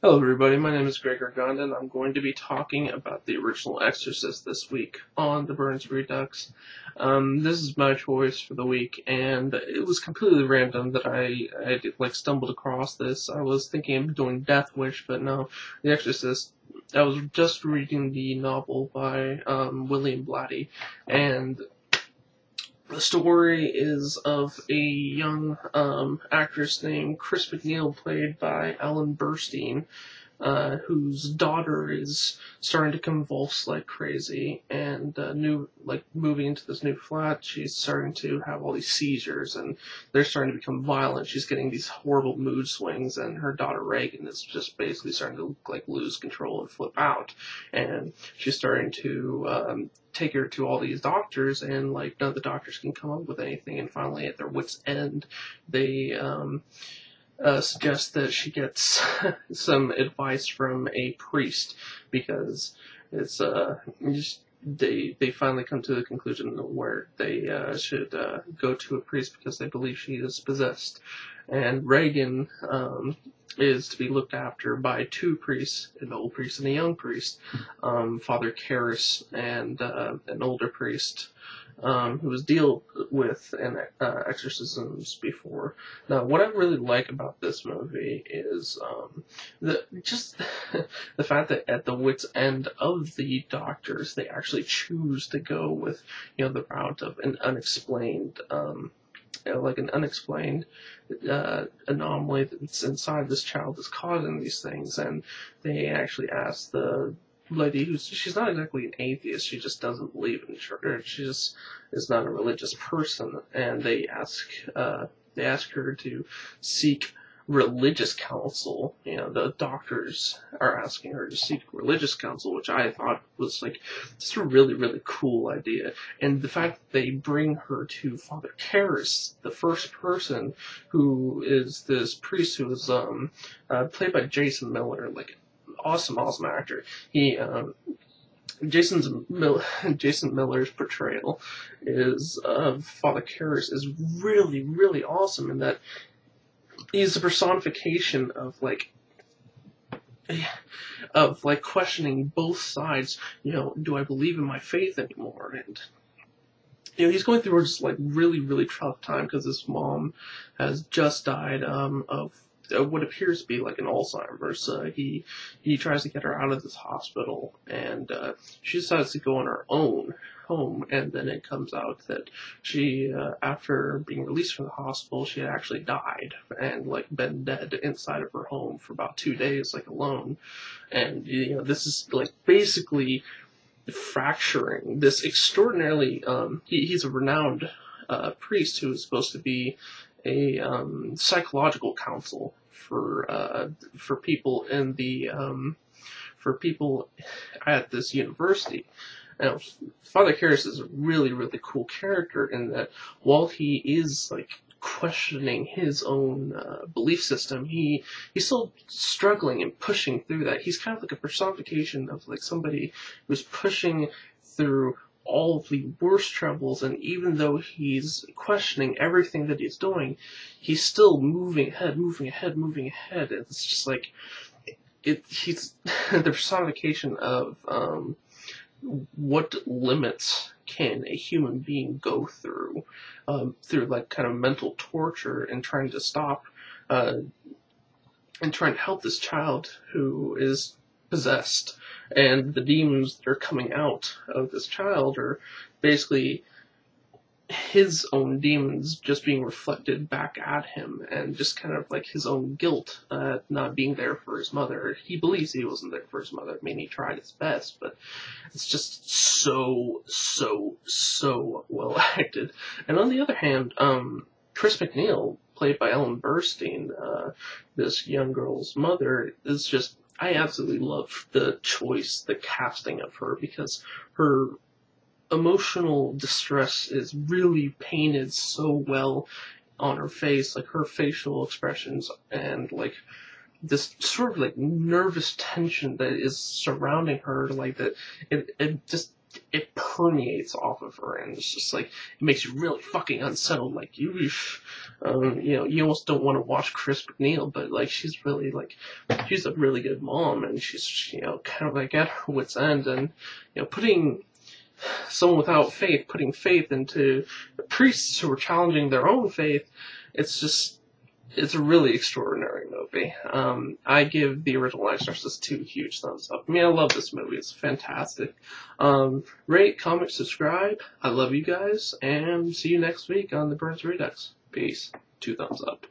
Hello everybody, my name is gregarganda and I'm going to be talking about the original Exorcist this week on the Burns Redux. This is my choice for the week, and it was completely random that I stumbled across this. I was thinking of doing Death Wish, but no, The Exorcist. I was just reading the novel by William Blatty, and the story is of a young actress named Chris McNeil, played by Ellen Burstyn, whose daughter is starting to convulse like crazy, and moving into this new flat, she's starting to have all these seizures, and they're starting to become violent. She's getting these horrible mood swings, and her daughter Reagan is just basically starting to lose control and flip out, and she's starting to take her to all these doctors, and none of the doctors can come up with anything, and finally at their wits' end, they suggest that she gets some advice from a priest, because it's they finally come to the conclusion where they should go to a priest because they believe she is possessed. And Reagan is to be looked after by two priests, an old priest and a young priest, Father Karras and an older priest, who has dealt with exorcisms before. Now, what I really like about this movie is the fact that at the wit's end of the doctors, they actually choose to go with the route of an unexplained anomaly that's inside this child is causing these things, and they actually ask the lady she's not exactly an atheist, she just doesn't believe in church, she just is not a religious person, and they ask her to seek religious counsel. The doctors are asking her to seek religious counsel, which I thought was just a really, really cool idea. And the fact that they bring her to Father Karras, the first person, who is this priest who is played by Jason Miller, awesome actor. Jason Miller's portrayal of Father Karras is really, really awesome, in that he's a personification of questioning both sides. Do I believe in my faith anymore? And he's going through just really, really tough time because his mom has just died of what appears to be an Alzheimer's. He tries to get her out of this hospital, and she decides to go on her own home, and then it comes out that she, after being released from the hospital, she had actually died and been dead inside of her home for about 2 days, alone. And this is basically fracturing this extraordinarily. He's a renowned priest who is supposed to be a psychological counsel for people in the for people at this university. Now, Father Karras is a really, really cool character in that while he is questioning his own belief system, he's still struggling and pushing through that. He's kind of a personification of somebody who's pushing through all of the worst troubles, and even though he's questioning everything that he's doing, he's still moving ahead. It's just he's the personification of what limits can a human being go through kind of mental torture, and trying to stop and trying to help this child who is possessed. And the demons that are coming out of this child are basically his own demons just being reflected back at him, and just kind of his own guilt at not being there for his mother. He believes he wasn't there for his mother. I mean, he tried his best, but it's just so well acted. And on the other hand, Chris McNeil, played by Ellen Burstyn, this young girl's mother, is just, I absolutely love the choice, the casting of her, because her emotional distress is really painted so well on her face, her facial expressions, and this sort of nervous tension that is surrounding her, that it just it permeates off of her, and it's just like, it makes you really fucking unsettled. Like, you know, you almost don't want to watch Chris McNeil, but like, she's a really good mom, and she's, you know, kind of like at her wit's end, and, you know, putting someone without faith, putting faith into priests who are challenging their own faith, it's a really extraordinary movie. I give the original Exorcist 2 huge thumbs up. I mean, I love this movie. It's fantastic. Rate, comment, subscribe. I love you guys, and see you next week on the Burns Redux. Peace. 2 thumbs up.